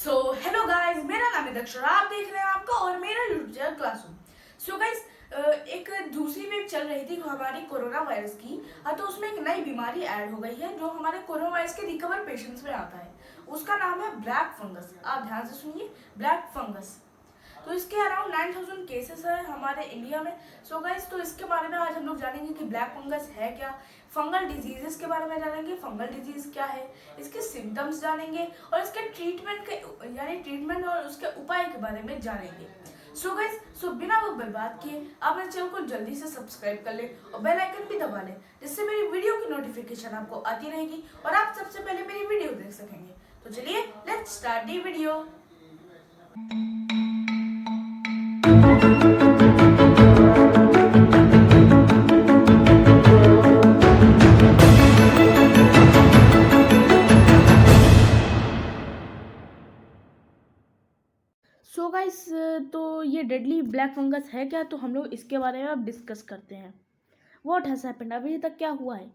Hello guys, मेरा नाम है दक्षरा, आप देख रहे हैं आपका और मेरा YouTube channel classroom. So guys, एक दूसरी वेव चल रही थी हमारी कोरोना वायरस की। तो उसमें एक नई बीमारी ऐड हो गई है जो हमारे कोरोना वायरस के रिकवर पेशेंट्स में आता है। उसका नाम है ब्लैक फंगस। आप ध्यान से सुनिए, ब्लैक फंगस। तो इसके अराउंड 9000 केसेस है हमारे इंडिया में। सो गाइस, तो इसके बारे में आज हम लोग जानेंगे कि ब्लैक फंगस है क्या, फंगल डिजीजेस के बारे में जानेंगे, फंगल डिजीज क्या है, इसके सिम्टम्स जानेंगे और इसके ट्रीटमेंट के यानी ट्रीटमेंट और उसके उपाय के बारे में जानेंगे। सो गाइस, बिना वक्त बर्बाद किए आप मेरे चैनल को जल्दी से सब्सक्राइब कर ले और बेल आइकन भी दबा ले, जिससे मेरी वीडियो की नोटिफिकेशन आपको आती रहेगी और आप सबसे पहले मेरी वीडियो देख सकेंगे। तो चलिए, let's start the video. So guys, तो ये डेडली ब्लैक फंगस है क्या, तो हम लोग इसके बारे में अब डिस्कस करते हैं। व्हाट हैज हैपेंड, अभी तक क्या हुआ है।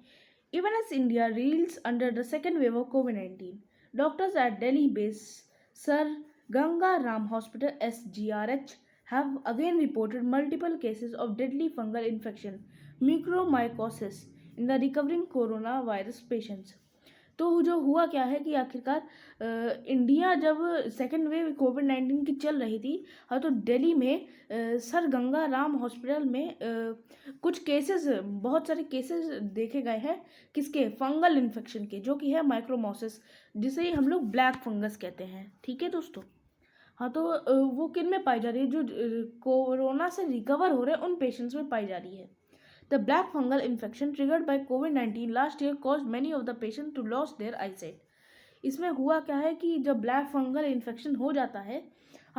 Even as India reels under the second wave of कोविड-19, doctors at Delhi based sir Ganga Ram hospital SGRH have again reported multiple cases of deadly fungal infection, mucormycosis, in the recovering coronavirus patients. तो जो हुआ क्या है कि आखिरकार इंडिया जब second wave कोविड-19 की चल रही थी, तो दिल्ली में सर गंगा राम हॉस्पिटल में कुछ केसेस, बहुत सारे केसेस देखे गए हैं। किसके? फंगल इन्फेक्शन के, जो कि है माइक्रोमोसिस, जिसे हम लोग ब्लैक फंगस कहते हैं। ठीक है दोस्तों। तो वो किन में पाई जा रही है? जो कोरोना से रिकवर हो रहे हैं उन पेशेंट्स में पाई जा रही है। The black fungal infection triggered by COVID-19 last year caused many of the patients to lose their eyesight. इसमें हुआ क्या है कि जब ब्लैक फंगल इन्फेक्शन हो जाता है,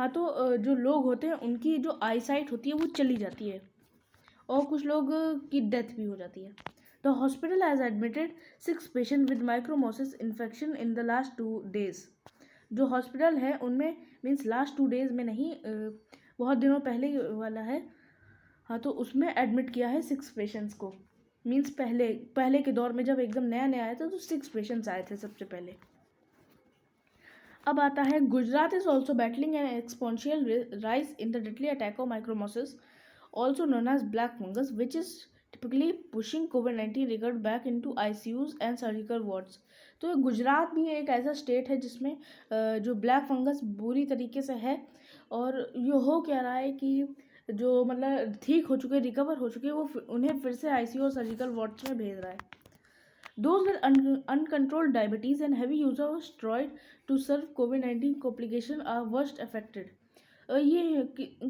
तो जो लोग होते हैं उनकी जो आईसाइट होती है वो चली जाती है और कुछ लोग की डेथ भी हो जाती है। The hospital has admitted 6 patients with mycomosis infection in the last 2 days. जो हॉस्पिटल है उनमें मीन्स लास्ट 2 डेज में नहीं, बहुत दिनों पहले वाला है। तो उसमें एडमिट किया है 6 पेशेंट्स को। मीन्स पहले के दौर में जब एकदम नया आया था तो 6 पेशेंट्स आए थे सबसे पहले। अब आता है, Gujarat is also battling an exponential rise in the deadly attack of mucormycosis, also known as black fungus, which is typically pushing COVID-19 recovered back into ICUs and surgical wards. तो गुजरात भी एक ऐसा स्टेट है जिसमें जो ब्लैक फंगस बुरी तरीके से है, और ये हो क्या रहा है कि जो मतलब ठीक हो चुके, रिकवर हो चुके, वो उन्हें फिर से ICU और सर्जिकल वार्ड्स में भेज रहा है। Those with uncontrolled diabetes and heavy use of steroid to serve COVID-19 complication are worst affected. ये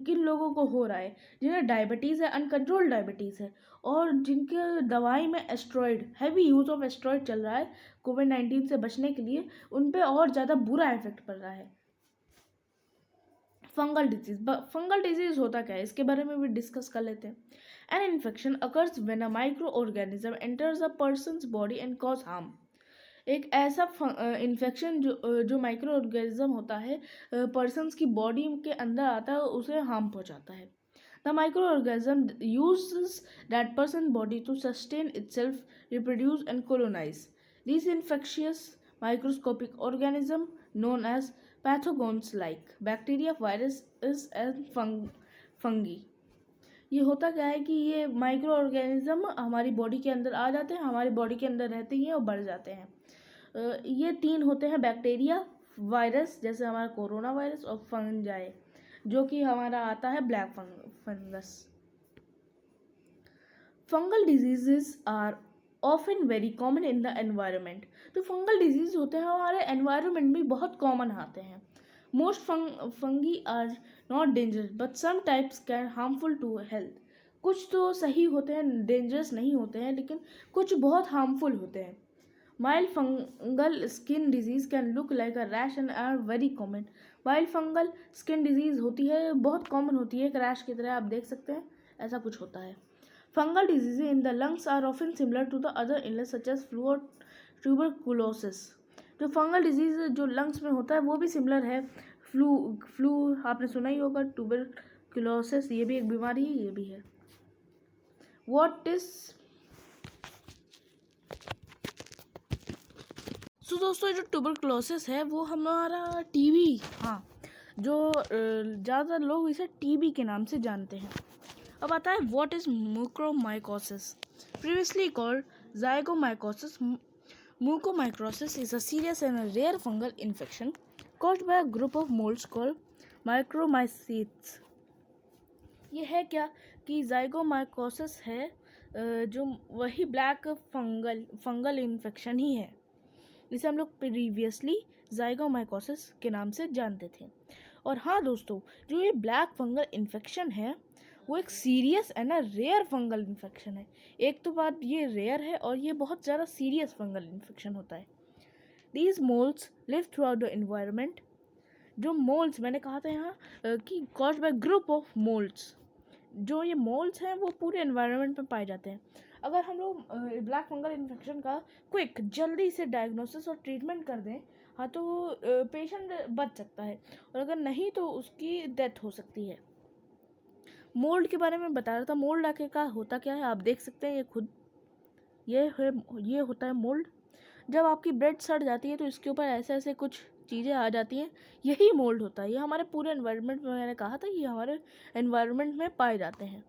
किन लोगों को हो रहा है? जिन्हें डायबिटीज़ है, अनकंट्रोल्ड डायबिटीज़ है, और जिनके दवाई में asteroid, heavy use of asteroid चल रहा है COVID-19 से बचने के लिए, उन पे और ज़्यादा बुरा इफेक्ट पड़ रहा है। फंगल डिजीज होता क्या है, इसके बारे में भी डिस्कस कर लेते हैं। An infection occurs when a micro organism enters a persons body and cause harm. एक ऐसा इन्फेक्शन जो माइक्रो ऑर्गेनिज्म होता है, पर्सन्स की बॉडी के अंदर आता है, उसे हार्म पहुंचाता है। The microorganism uses that person body to sustain itself, reproduce and colonise. This infectious microscopic organism known as pathogens like bacteria, viruses and fungi. ये होता क्या है कि ये माइक्रो ऑर्गेनिज्म हमारी बॉडी के अंदर आ जाते हैं, हमारी बॉडी के अंदर रहते हैं और बढ़ जाते हैं। ये 3 होते हैं, बैक्टीरिया, वायरस जैसे हमारा कोरोना वायरस, और फंजाई जो कि हमारा आता है black fungus. Fungal diseases are often very common in the environment. तो फंगल डिजीज होते हैं हमारे एनवायरनमेंट में बहुत कॉमन आते हैं। Most fungi are not dangerous but some types can harmful to health. कुछ तो सही होते हैं, डेंजरस नहीं होते हैं, लेकिन कुछ बहुत हार्मफुल होते हैं। Mild fungal skin disease can look like a rash and are very common. Mild fungal skin disease होती है, बहुत कॉमन होती है, एक रैश की तरह आप देख सकते हैं, ऐसा कुछ होता है। Fungal diseases in the lungs are often similar to the other illness such as flu or tuberculosis. जो फंगल डिजीज जो लंग्स में होता है वो भी सिमिलर है। फ्लू आपने सुना ही होगा, ट्यूबरक्लोसिस ये भी एक बीमारी है, ये भी है। व्हाट इज दोस्तों, जो ट्यूबरक्लोसिस है वो हमारा टीबी जो ज़्यादातर लोग इसे टीबी के नाम से जानते हैं। अब आता है what is mucormycosis, previously called zygomycosis. Mucormycosis is a serious and rare fungal infection caused by a group of molds called mycorrhizates। ये है क्या कि ज़ाइगोमाइकोसिस है, जो वही ब्लैक फंगल इन्फेक्शन ही है जिसे हम लोग प्रीवियसली ज़ाइगोमाइकोसिस के नाम से जानते थे। और हाँ दोस्तों, जो ये ब्लैक फंगल इन्फेक्शन है वो एक serious and a rare fungal infection है। एक तो बात ये रेयर है और ये बहुत ज़्यादा सीरियस फंगल इन्फेक्शन होता है। These moles live throughout the environment। जो मोल्स मैंने कहा था यहाँ कि caused by group of molds, जो ये मोल्स हैं वो पूरे एनवायरनमेंट में पाए जाते हैं। अगर हम लोग ब्लैक फंगल इन्फेक्शन का क्विक जल्दी से डायग्नोसिस और ट्रीटमेंट कर दें, हाँ, तो पेशेंट बच सकता है, और अगर नहीं तो उसकी डेथ हो सकती है। मोल्ड के बारे में बता रहा था। मोल्ड आखिर का होता क्या है, आप देख सकते हैं ये खुद, ये होता है मोल्ड। जब आपकी ब्रेड सड़ जाती है तो इसके ऊपर ऐसे ऐसे कुछ चीज़ें आ जाती हैं, यही मोल्ड होता है। ये हमारे पूरे एनवायरनमेंट में, मैंने कहा था, ये हमारे एनवायरनमेंट में पाए जाते हैं।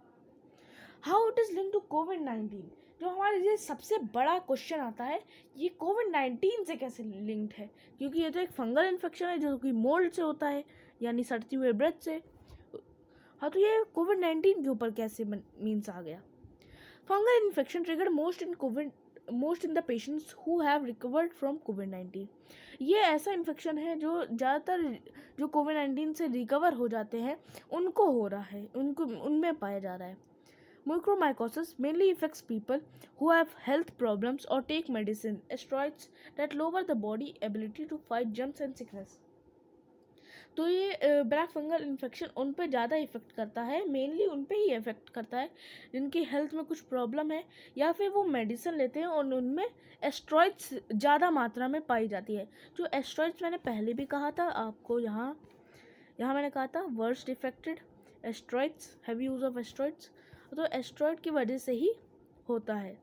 How it is link to कोविड-19, जो हमारे लिए सबसे बड़ा क्वेश्चन आता है, ये कोविड-19 से कैसे लिंक्ड है, क्योंकि ये तो एक फंगल इन्फेक्शन है जो कि मोल्ड से होता है, यानी सड़ती हुए ब्रेड से। हाँ, तो ये कोविड-19 के ऊपर कैसे मीन्स आ गया। Fungal infection triggered most in the patients who have recovered from कोविड-19। ये ऐसा इन्फेक्शन है जो ज़्यादातर जो कोविड-19 से रिकवर हो जाते हैं उनको हो रहा है, उनमें पाया जा रहा है। Mucormycosis mainly affects people who have health problems or take medicine, steroids that lower the body ability to fight germs and sickness। तो ये ब्लैक फंगल इन्फेक्शन उन पे ज़्यादा इफ़ेक्ट करता है, मेनली उन पे ही इफ़ेक्ट करता है जिनकी हेल्थ में कुछ प्रॉब्लम है, या फिर वो मेडिसिन लेते हैं और उनमें एस्ट्रॉइड्स ज़्यादा मात्रा में पाई जाती है। जो एस्ट्रॉइड्स मैंने पहले भी कहा था आपको, यहाँ मैंने कहा था worst affected asteroids, heavy use of asteroids. तो एस्ट्रॉइड की वजह से ही होता है।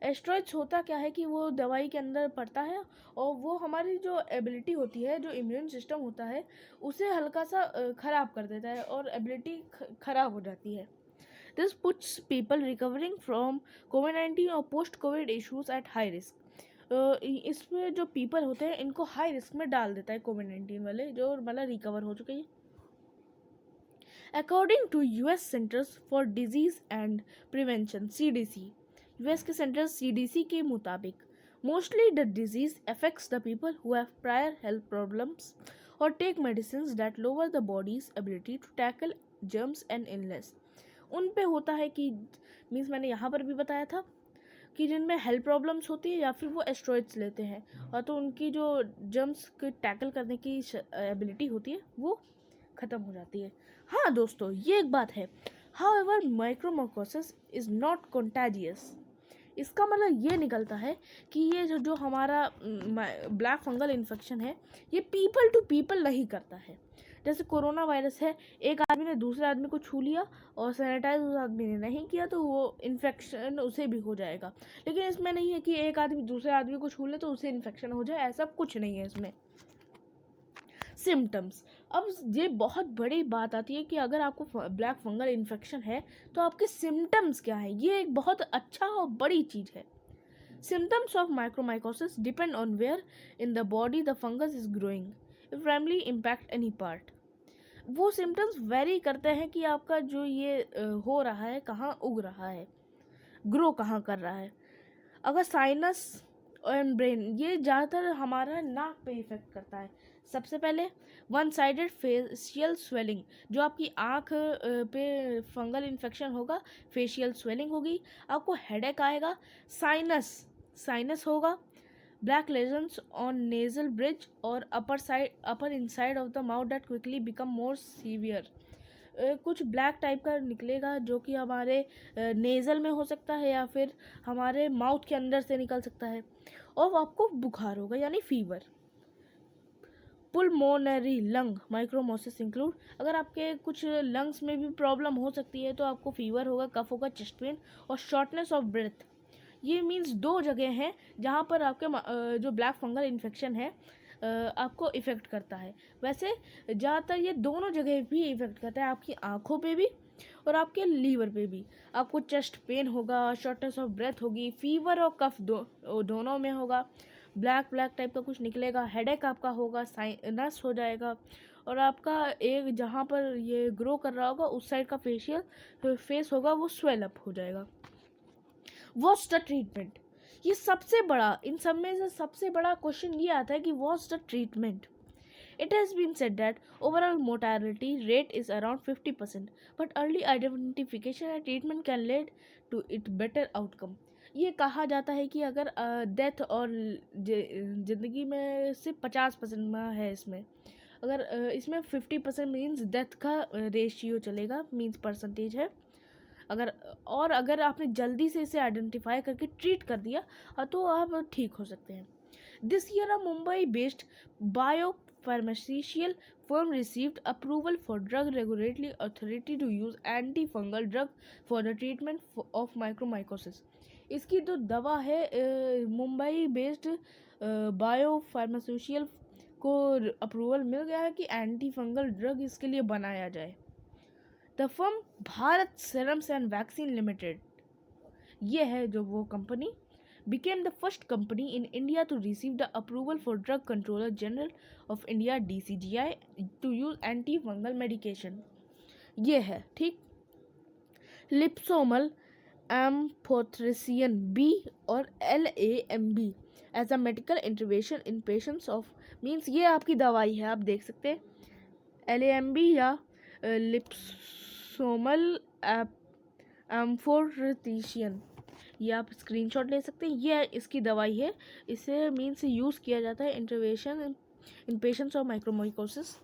एस्ट्रॉइड्स होता क्या है कि वो दवाई के अंदर पड़ता है और वो हमारी जो एबिलिटी होती है, जो इम्यून सिस्टम होता है, उसे हल्का सा ख़राब कर देता है और एबिलिटी ख़राब हो जाती है। This puts people recovering from कोविड-19 और post COVID issues at high risk. इसमें जो पीपल होते हैं इनको हाई रिस्क में डाल देता है कोविड-19 वाले, जो मतलब रिकवर हो चुके हैं। According to US centres for disease and prevention CDC, US के सेंटर CDC के मुताबिक mostly the disease affects the people who have prior health problems और take medicine that lower the bodies ability to tackle germs and illness. उन पे होता है कि means मैंने यहाँ पर भी बताया था कि जिनमें हेल्थ प्रॉब्लम्स होती है या फिर वो एस्ट्रॉइड्स लेते हैं, और तो उनकी जो जर्म्स को टैकल करने की एबिलिटी होती है वो ख़त्म हो जाती है। हाँ दोस्तों, ये एक बात है। However mucormycosis is not contagious. इसका मतलब ये निकलता है कि ये जो हमारा ब्लैक फंगल इन्फेक्शन है, ये पीपल टू पीपल नहीं करता है। जैसे कोरोना वायरस है, एक आदमी ने दूसरे आदमी को छू लिया और सैनिटाइज उस आदमी ने नहीं किया तो वो इन्फेक्शन उसे भी हो जाएगा। लेकिन इसमें नहीं है कि एक आदमी दूसरे आदमी को छू ले तो उसे इन्फेक्शन हो जाए, ऐसा कुछ नहीं है इसमें। सिम्टम्स, अब ये बहुत बड़ी बात आती है कि अगर आपको ब्लैक फंगल इन्फेक्शन है तो आपके सिम्टम्स क्या हैं। ये एक बहुत अच्छा और बड़ी चीज़ है। Symptoms of mucormycosis depend on where in the body the fungus is growing, if primary impact any part. वो सिम्टम्स वेरी करते हैं कि आपका जो ये हो रहा है कहाँ उग रहा है, ग्रो कहाँ कर रहा है। अगर साइनस एंड ब्रेन, ये ज़्यादातर हमारा नाक पे इफ़ेक्ट करता है। सबसे पहले वन साइडेड फेशियल स्वेलिंग, जो आपकी आँख पे फंगल इन्फेक्शन होगा, फेशियल स्वेलिंग होगी, आपको हेडेक आएगा, साइनस होगा, black lesions on nasal bridge और upper inside of the mouth that quickly become more severe. कुछ ब्लैक टाइप का निकलेगा जो कि हमारे नेज़ल में हो सकता है या फिर हमारे माउथ के अंदर से निकल सकता है, और आपको बुखार होगा यानी फीवर। पुलमोनरी लंग माइक्रोमोसिस इंक्लूड, अगर आपके कुछ लंग्स में भी प्रॉब्लम हो सकती है तो आपको फीवर होगा, कफ होगा, चेस्ट पेन और शॉर्टनेस ऑफ ब्रेथ। ये मीन्स दो जगह हैं जहाँ पर आपके जो ब्लैक फंगल इन्फेक्शन है आपको इफ़ेक्ट करता है। वैसे ज़्यादातर ये दोनों जगह भी इफ़ेक्ट करता है, आपकी आँखों पे भी और आपके लीवर पे भी। आपको चेस्ट पेन होगा, शॉर्टनेस ऑफ ब्रेथ होगी, फीवर और कफ दोनों में होगा, ब्लैक ब्लैक टाइप का कुछ निकलेगा, हेडेक आपका होगा, साइनस हो जाएगा, और आपका एक जहाँ पर ये ग्रो कर रहा होगा उस साइड का फेस होगा वो स्वेल अप हो जाएगा। What's the treatment? ये सबसे बड़ा, इन सब में से सबसे बड़ा क्वेश्चन ये आता है कि what's the treatment? It has been said that overall mortality rate is around 50%, but early identification and treatment can lead to it better outcome. ये कहा जाता है कि अगर डेथ और ज़िंदगी में से 50% है इसमें, अगर इसमें 50% मीन्स डेथ का रेशियो चलेगा, मीन्स परसेंटेज है। अगर आपने जल्दी से इसे आइडेंटिफाई करके ट्रीट कर दिया तो आप ठीक हो सकते हैं। This year a Mumbai based biopharmaceutical firm received approval for drug regulatory authority to use antifungal drug for the treatment of mycomycosis. इसकी जो दवा है मुंबई बेस्ड बायोफार्मास्यूटिकल को अप्रूवल मिल गया है कि एंटी फंगल ड्रग इसके लिए बनाया जाए। The firm Bharat serums and vaccine limited, ये है जो वो company, became the first company in India to receive the approval for Drug Controller General of India DCGI to use antifungal medication. ये है ठीक। लिप्सोमल एम्फोथ्रेसियन बी और LAMB as a medical intervention in patients of, means ये आपकी दवाई है, आप देख सकते हैं LAMB या लिप्सोमल एम्फोथ्रेसियन, ये आप स्क्रीनशॉट ले सकते हैं, ये इसकी दवाई है। इसे मीन्स यूज़ किया जाता है इंटरवेंशन इन पेशेंट्स ऑफ माइक्रोमाइकोसिस।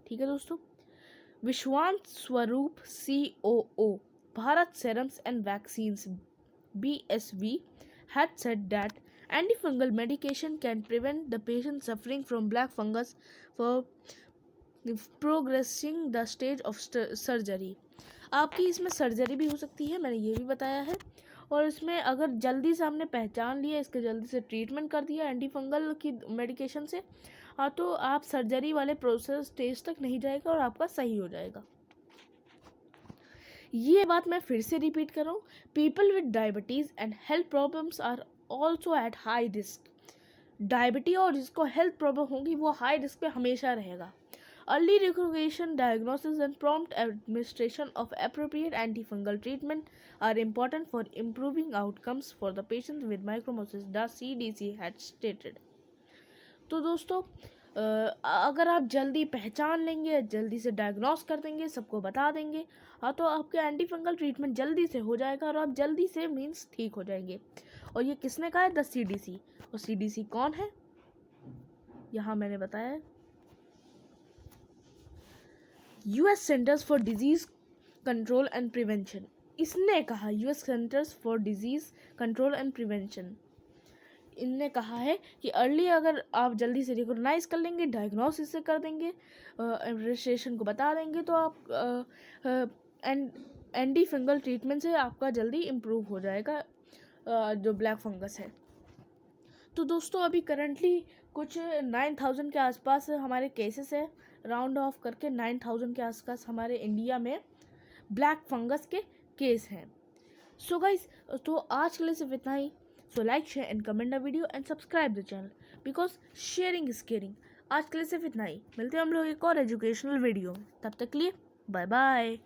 ठीक है दोस्तों। विश्वांत स्वरूप COO Bharat serums and vaccines BSV had said that antifungal medication can prevent the patient suffering from black fungus for progressing the stage of surgery. आपकी इसमें सर्जरी भी हो सकती है, मैंने ये भी बताया है, और इसमें अगर जल्दी से हमने पहचान लिया, इसके जल्दी से ट्रीटमेंट कर दिया एंटी फंगल की मेडिकेशन से, तो आप सर्जरी वाले प्रोसेस स्टेज तक नहीं जाएगा और आपका सही हो जाएगा। ये बात मैं फिर से रिपीट कर रहा हूँ, people with diabetes and health problems are also at high risk. Diabetes और जिसको हेल्थ प्रॉब्लम होगी वो हाई रिस्क पे हमेशा रहेगा। Early recognition, diagnosis and prompt administration of appropriate antifungal treatment are important for improving outcomes for the patients with mycomastosis, the CDC had stated. तो दोस्तों अगर आप जल्दी पहचान लेंगे, जल्दी से डायग्नोस कर देंगे, सबको बता देंगे, तो आपके एंटीफंगल ट्रीटमेंट जल्दी से हो जाएगा और आप जल्दी से मीन्स ठीक हो जाएंगे। और ये किसने कहा है? The CDC। और CDC कौन है? यहाँ मैंने बताया है, US centres for disease control and prevention. इसने कहा, US centres for disease control and prevention, इनने कहा है कि अर्ली अगर आप जल्दी से रिकॉग्नाइज कर लेंगे, डायग्नोसिस से कर देंगे, रजिस्ट्रेशन को बता देंगे, तो आप एंटी फंगल ट्रीटमेंट से आपका जल्दी इम्प्रूव हो जाएगा जो ब्लैक फंगस है। तो दोस्तों अभी करंटली कुछ 9000 के आसपास हमारे केसेस है, राउंड ऑफ करके 9000 के आसपास हमारे इंडिया में ब्लैक फंगस के केस हैं। सो गाइस, तो आज के लिए सिर्फ इतना ही। So like, share and comment the video and subscribe the channel because sharing is caring. आज के लिए सिर्फ इतना ही, मिलते हैं हम लोग एक और एजुकेशनल वीडियो में, तब तक के लिए बाय बाय।